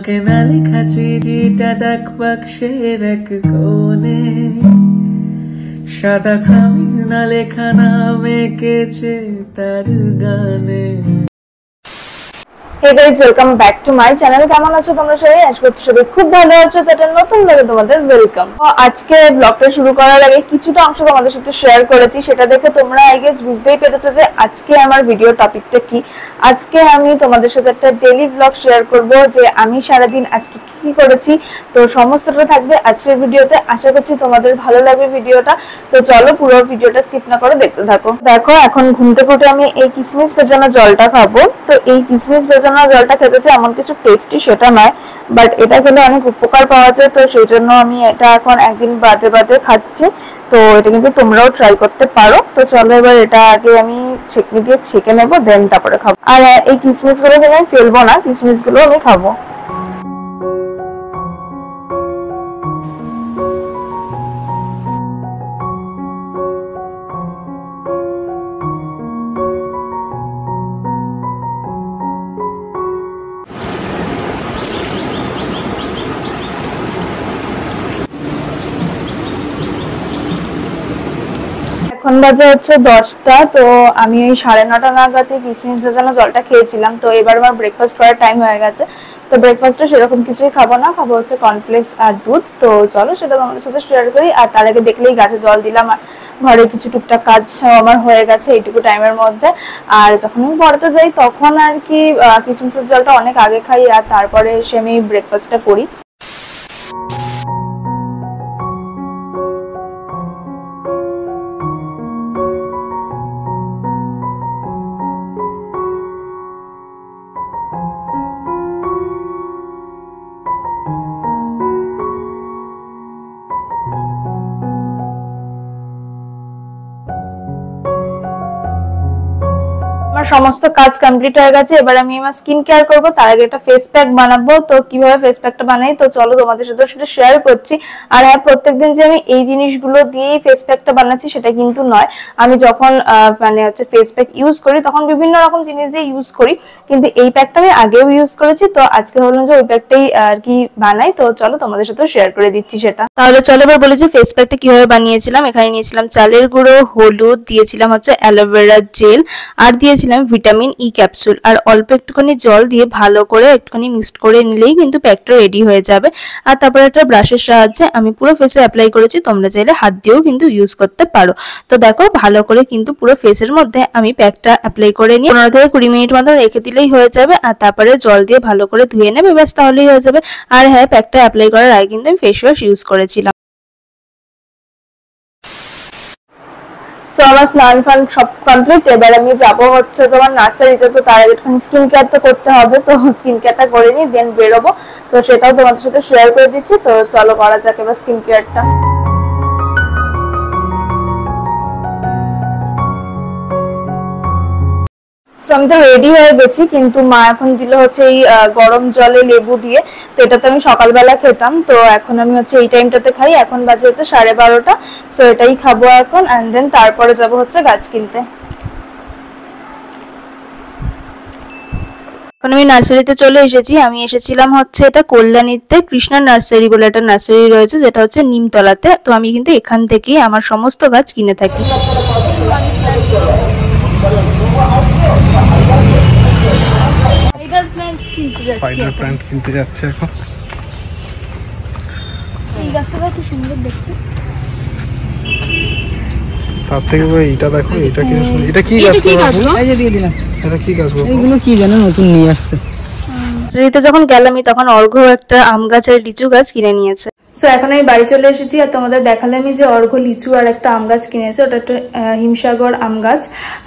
তোমাকে না লেখা চিঠিটা ডাক বাক্সের এক কোণে সাদা খামির না লেখা নাম এঁকেছে তার গানে। Hey guys, welcome back to my channel. কেমন আছো তোমরা সবাই? আশা করছি সবাই খুব ভালো আছো। তো এটা নতুন ব্লগে তোমাদের ওয়েলকাম। আজকে ব্লগটা শুরু করার আগে কিছুটা অংশ তোমাদের সাথে শেয়ার করেছি, সেটা দেখে তোমরা আই গেস বুঝতেই পেরেছো যে আজকে আমার ভিডিও টপিকটা কি। আজকে আমি তোমাদের সাথে একটা ডেইলি ব্লগ শেয়ার করব যে আমি সারাদিন আজকে কি করেছি। তো সমস্তটা থাকবে আজকের ভিডিওতে। আশা করছি তোমাদের ভালো লাগবে ভিডিওটা। তো চলো পুরো ভিডিওটা স্কিপ না করে দেখতে থাকো। দেখো এখন ঘুম থেকে উঠে আমি এই কিশমিশ ভেজানো জলটা খাবো। তো এই কিশমিশ ভেজানো জলটা খেতে যে এমন কিছু টেস্টি সেটা নয়, বাট এটা খেলে অনেক উপকার পাওয়া যায়। তো সেই জন্য আমি এটা এখন একদিন বাদে বাদে খাচ্ছি। তো এটা কিন্তু তোমরাও ট্রাই করতে পারো। তো চলো এবার এটা আগে আমি ছেঁকনি দিয়ে ছেঁকে নেবো, দেন তারপরে খাবো। আর এই কিশমিশ গুলো কিন্তু আমি ফেলবো না, কিশমিশ গুলো আমি খাবো। এখন বাজে হচ্ছে 10টা। তো আমি ওই 9:30 নাগাদই কিশমিশ ভেজানো জলটা খেয়েছিলাম। তো এবার আমার ব্রেকফাস্ট করার টাইম হয়ে গেছে। তো ব্রেকফাস্টে সেরকম কিছুই খাবো না, খাবো হচ্ছে কর্নফ্লেক্স আর দুধ। তো চলো সেটা তোমাদের সাথে শেয়ার করি। আর তার আগে দেখলেই গাছে জল দিলাম, আর ঘরে কিছু টুকটাক কাজ আমার হয়ে গেছে এইটুকু টাইমের মধ্যে। আর যখন আমি পড়াতে যাই তখন আর কি কিশমিশের জলটা অনেক আগে খাই, আর তারপরে এসে আমি ব্রেকফাস্টটা করি। সমস্ত কাজ কমপ্লিট হয়ে গেছে। এবার আমি আমার স্কিন কেয়ার করবো, তার আগে একটা ফেস প্যাক বানাবো। তো কিভাবে ফেস প্যাকটা বানাই তো চলো তোমাদের সাথে সেটা শেয়ার করছি। আর হ্যাঁ, প্রত্যেকদিন যে আমি এই জিনিসগুলো দিয়েই ফেস প্যাকটা বানাচ্ছি সেটা কিন্তু নয়। আমি যখন মানে হচ্ছে ফেস প্যাক ইউজ করি তখন বিভিন্ন রকম জিনিস দিয়ে ইউজ করি, কিন্তু এই প্যাকটা আমি আগেও ইউজ করেছি। তো আজকে হলো যে ওই প্যাকটাই আর কি বানাই। তো চলো তোমাদের সাথে শেয়ার করে দিচ্ছি সেটা। তাহলে চলো এবার বলি যে ফেস প্যাকটা কিভাবে বানিয়েছিলাম। এখানে নিয়েছিলাম চালের গুঁড়ো, হলুদ, দিয়েছিলাম হচ্ছে অ্যালোভেরা জেল, আর দিয়েছিলাম ভিটামিন ই ক্যাপসুল, আর অল্প একটুখানি জল দিয়ে ভালো করে একটুখানি মিক্সড করে নিলেই কিন্তু প্যাকটা রেডি হয়ে যাবে। আর তারপরে একটা ব্রাশের সাহায্যে আমি পুরো ফেসে অ্যাপ্লাই করেছি, তোমরা চাইলে হাত দিয়েও কিন্তু ইউজ করতে পারো। তো দেখো ভালো করে কিন্তু পুরো ফেসের মধ্যে আমি প্যাকটা অ্যাপ্লাই করে নিয়ে 15 থেকে 20 মিনিট মতো রেখে দিলেই হয়ে যাবে। আর তারপরে জল দিয়ে ভালো করে ধুয়ে নেবে, ব্যাস তাহলেই হয়ে যাবে। আর হ্যাঁ, প্যাকটা অ্যাপ্লাই করার আগে কিন্তু আমি ফেস ওয়াশ ইউজ করেছিলাম। তো আমার স্নান ফান সব কমপ্লিট। এবার আমি যাবো হচ্ছে তোমার নার্সারিতে। তো তার আগে একটু স্কিন কেয়ারটা করতে হবে। তো স্কিন কেয়ারটা করে নিই, দেন বেরোবো। তো সেটাও তোমাদের সাথে শেয়ার করে দিচ্ছি। তো চলো করা যাক এবার স্কিন কেয়ারটা। আমি তো রেডি হয়ে গেছি, কিন্তু মা এখন দিল হচ্ছে এই গরম জলে লেবু দিয়ে। তো এটা তো আমি সকালবেলা খেতাম, তো এখন আমি হচ্ছে এই টাইমটাতে খাই। এখন বাজে হচ্ছে 12:30। সো এটাই খাবো এখন, অ্যান্ড দেন তারপরে যাবো হচ্ছে গাছ কিনতে। এখন আমি নার্সারিতে চলে এসেছি। আমি এসেছিলাম হচ্ছে এটা কল্যাণীতে কৃষ্ণা নার্সারি বলে একটা নার্সারি রয়েছে, যেটা হচ্ছে নিমতলাতে। তো আমি কিন্তু এখান থেকেই আমার সমস্ত গাছ কিনে থাকি। স্পাইডার প্ল্যান্ট কিনতে যাচ্ছে এখন। এই গাছটা একটু সুন্দর দেখতে। তার থেকে এইটা দেখো, এটা কি সুন্দর। এটা কি গাছ? এই যে দিয়ে দিলাম। এটা কি গাছ গো? এগুলো কি জানো, নতুন নিয়ে আসছে। নার্সারিতে যখন গেলাম তখন অর্ঘ্য একটা আম গাছ আর লিচু গাছ কিনে নিয়েছে। সো এখন আমি বাড়ি চলে এসেছি, আর তোমাদের দেখালামই যে অর্ঘ্য লিচু আর একটা আম গাছ কিনেছে। ওটা একটা হিমসাগর আম গাছ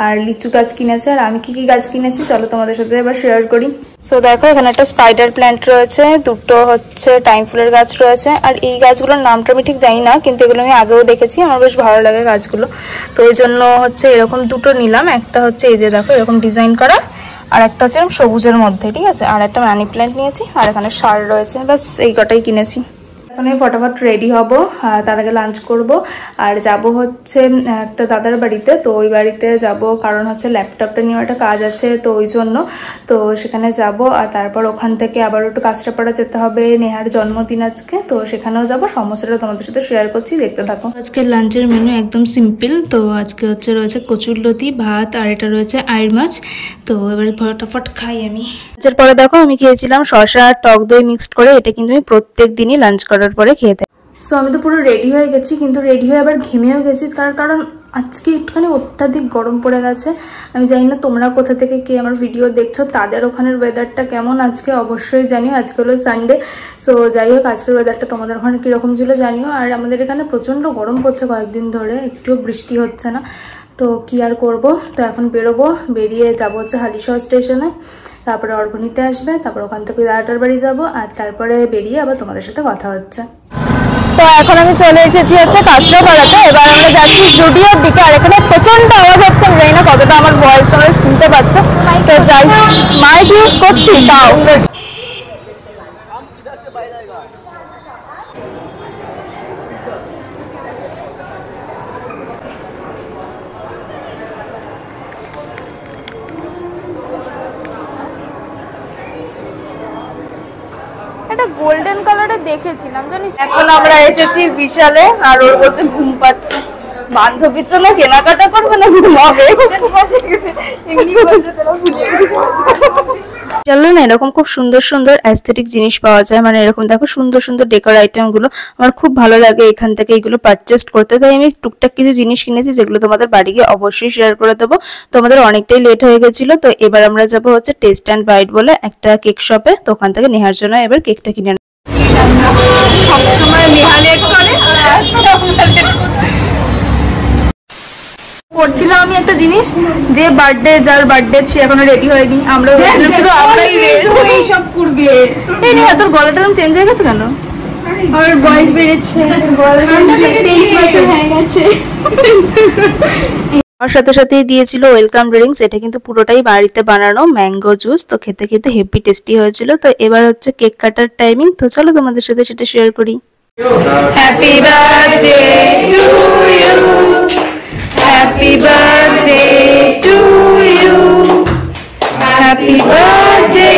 আর লিচু গাছ কিনেছে। আর আমি কি কি গাছ কিনেছি চলো তোমাদের সাথে এবার শেয়ার করি। সো দেখো এখানে একটা স্পাইডার প্ল্যান্ট রয়েছে, দুটো হচ্ছে টাইম ফুলের গাছ রয়েছে। আর এই গাছগুলোর নামটা আমি ঠিক জানি না, কিন্তু এগুলো আমি আগেও দেখেছি, আমার বেশ ভালো লাগে গাছগুলো। তো ওই জন্য হচ্ছে এরকম দুটো নিলাম। একটা হচ্ছে এই যে দেখো এরকম ডিজাইন করা, আর একটা হচ্ছে সবুজের মধ্যে, ঠিক আছে। আর একটা মানি প্ল্যান্ট নিয়েছি, আর এখানে সার রয়েছে। ব্যাস এই কটাই কিনেছি। এখন আমি ফটাফট রেডি হব, তার আগে লাঞ্চ করব আর যাব হচ্ছে একটা দাদার বাড়িতে। তো ওই বাড়িতে যাব কারণ হচ্ছে ল্যাপটপটা নিয়ে একটা কাজ আছে, তো ওই জন্য তো সেখানে যাব। আর তারপর ওখান থেকে আবার একটু কাঁচরাপাড়া যেতে হবে, নেহার জন্মদিন আজকে, তো সেখানেও যাব। সমস্যাটা তোমাদের সাথে শেয়ার করছি, দেখতে থাকো। আজকে লাঞ্চের মেনু একদম সিম্পল। তো আজকে রয়েছে কচুরলতি, ভাত, আর এটা রয়েছে আইড় মাছ। তো এবারে ফটাফট খাই আমি। লাঞ্চের পরে দেখো আমি খেয়েছিলাম শসা আর টক দই মিক্সড করে। এটা কিন্তু আমি প্রত্যেক দিনই লাঞ্চ করার পরে খেয়ে থাকি। সো আমি তো পুরো রেডি হয়ে গেছি, কিন্তু রেডি হয়ে আবার ঘেমেও গেছি, তার কারণ আজকে একটুখানি অত্যাধিক গরম পড়ে গেছে। আমি জানি না তোমরা কোথা থেকে কে আমার ভিডিও দেখছো, তাদের ওখানের ওয়েদারটা কেমন আজকে অবশ্যই জানিও। আজকে হলো সানডে, সো যাই হোক আজকের ওয়েদারটা তোমাদের ওখানে কীরকম ছিল জানিও। আর আমাদের এখানে প্রচণ্ড গরম পড়ছে কয়েকদিন ধরে, একটুও বৃষ্টি হচ্ছে না। তো কি আর করব, তো এখন বেরোবো, বেরিয়ে যাবো হচ্ছে হালিশহর স্টেশনে, তারপরে অর্ঘনিতে আসবে, তারপর ওখান থেকে দাদাটার বাড়ি যাবো, আর তারপরে বেরিয়ে আবার তোমাদের সাথে কথা হচ্ছে। তো এখন আমি চলে এসেছি হচ্ছে কাঁচরাপাড়াতে। এবার আমরা যাচ্ছি জুডিওর দিকে। আর এখানে প্রচন্ড আওয়াজ হচ্ছে, আমি জানি না কতটা আমার ভয়েস তোমরা শুনতে পাচ্ছ। তো যাই, মাইক ইউজ করছি তাও। এটা গোল্ডেন কালারে দেখেছিলাম জানিস। এখন আমরা এসেছি বিশালে, আর ওর বলছে ঘুম পাচ্ছে। বান্ধবীর জন্য কেনাকাটা করবে না ঘুমাবে। চলো না, এরকম খুব সুন্দর সুন্দর অ্যাস্থেটিক জিনিস পাওয়া যায়, মানে এরকম দেখো সুন্দর সুন্দর ডেকোর আইটেম গুলো আমার খুব ভালো লাগে এখান থেকে এগুলো পারচেস করতে। তাই আমি টুকটাক কিছু জিনিস কিনেছি, যেগুলো তোমাদের বাড়ি গিয়ে অবশ্যই শেয়ার করে দেবো। তো আমাদের অনেকটাই লেট হয়ে গেছিল, তো এবার আমরা যাবো হচ্ছে টেস্ট অ্যান্ড বাইট বলে একটা কেক শপে। তো ওখান থেকে নেহার জন্য এবার কেকটা কিনে করছিলাম আমি একটা জিনিস, যে বার্থডে যার বার্থডে সে এখনো রেডি হয়নি, আমরা সব করবে। এই নেহা তোর গলাটা চেঞ্জ হয়ে গেছে কেন? আমার বয়স বেড়েছে, আর সাথে সাথে দিয়েছিল ওয়েলকাম ড্রিঙ্কস। এটা কিন্তু পুরোটাই বাড়িতে বানানো ম্যাঙ্গো জুস, তো খেতে খেতে হেভি টেস্টি হয়েছিল। তো এবার হচ্ছে কেক কাটার টাইমিং, তো চলো তোমাদের সাথে সেটা শেয়ার করি। Happy birthday to you, happy birthday to you, happy birthday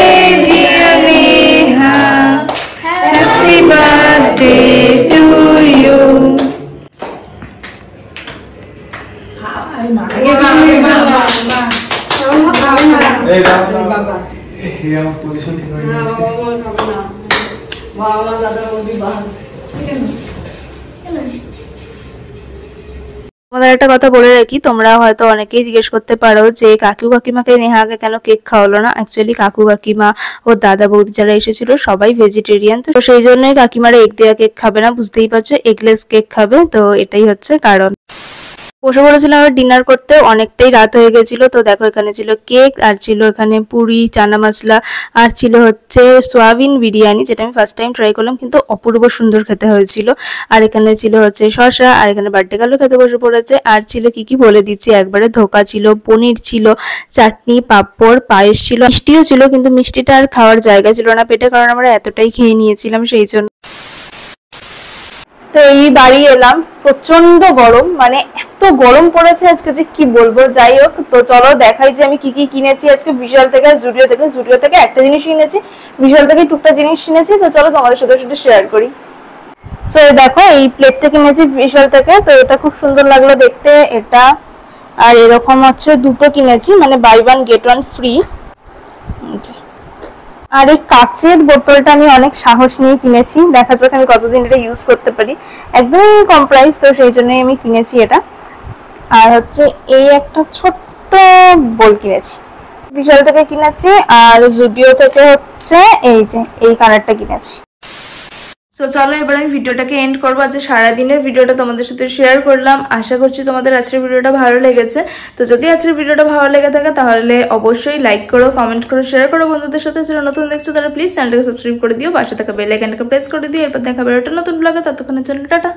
dear Neha, happy birthday to you. তোমাদের একটা কথা বলে রাখি, তোমরা হয়তো অনেকেই জিজ্ঞেস করতে পারো যে কাকু কাকিমাকে নেহাকে কেন কেক খাওয়ালো না। অ্যাকচুয়ালি কাকু কাকিমা ও দাদা বৌদি যারা এসেছিল সবাই ভেজিটেরিয়ান, তো সেই জন্যই কাকিমারা এগ দেওয়া কেক খাবে না, বুঝতেই পারছো, এগলেস কেক খাবে। তো এটাই হচ্ছে কারণ। বসে পড়েছিলাম আমরা ডিনার করতে, অনেকটাই রাত হয়ে গেছিল। তো দেখো এখানে ছিল কেক, আর ছিল এখানে পুরি, চানা মশলা, আর ছিল হচ্ছে সোয়াবিন বিরিয়ানি, যেটা আমি ফার্স্ট টাইম ট্রাই করলাম, কিন্তু অপূর্ব সুন্দর খেতে হয়েছিল। আর এখানে ছিল হচ্ছে শসা, আর এখানে বার্থডে গার্লও খেতে বসে পড়েছে। আর ছিল কি কি বলে দিচ্ছি একবারে, ধোকা ছিল, পনির ছিল, চাটনি, পাঁপড়, পায়েস ছিল, মিষ্টিও ছিল, কিন্তু মিষ্টিটা আর খাওয়ার জায়গা ছিল না পেটে, কারণ আমরা এতটাই খেয়ে নিয়েছিলাম সেই জন্য। তো এই বাড়ি এলাম, প্রচন্ড গরম, মানে এত গরম পড়েছে আজকে যে কি বলবো। যাই হোক, তো চলো দেখাই যে আমি কি কি কিনেছি আজকে বিশাল থেকে, জুডিও থেকে। জুডিও থেকে একটা জিনিস কিনেছি, বিশাল থেকে টুকটা জিনিস কিনেছি। তো চলো তোমাদের সাথে সেটা শেয়ার করি। সো দেখো এই প্লেটটা কিনেছি বিশাল থেকে, তো এটা খুব সুন্দর লাগলো দেখতে এটা। আর এরকম হচ্ছে দুটো কিনেছি, মানে buy one get one free. আর এই কাচের বোতলটা আমি অনেক সাহস নিয়ে কিনেছি, দেখা যাক আমি কতদিন এটা ইউজ করতে পারি, একদমই কম প্রাইস, তো সেই জন্যই আমি কিনেছি এটা। আর হচ্ছে এই একটা ছোট্ট বোল কিনেছি, বিশাল থেকে কিনেছি। আর জুডিও থেকে হচ্ছে এই যে এই কালারটা কিনেছি। সো চলো এবার আমি ভিডিওটাকে এন্ড করবো। আজ সারাদিনের ভিডিওটা তোমাদের সাথে শেয়ার করলাম, আশা করছি তোমাদের আজকের ভিডিওটা ভালো লেগেছে। তো যদি আজকের ভিডিওটা ভালো লেগে থাকে তাহলে অবশ্যই লাইক করো, কমেন্ট করো, শেয়ার করো বন্ধুদের সাথে। যারা নতুন দেখছো তারা প্লিজ চ্যানেলটাকে সাবস্ক্রাইব করে দিও, পাশে থাকা বেল আইকনটাকে প্রেস করে দিও। এরপর দেখা বেরোটা নতুন ব্লগে, ততক্ষণের জন্য টাটা।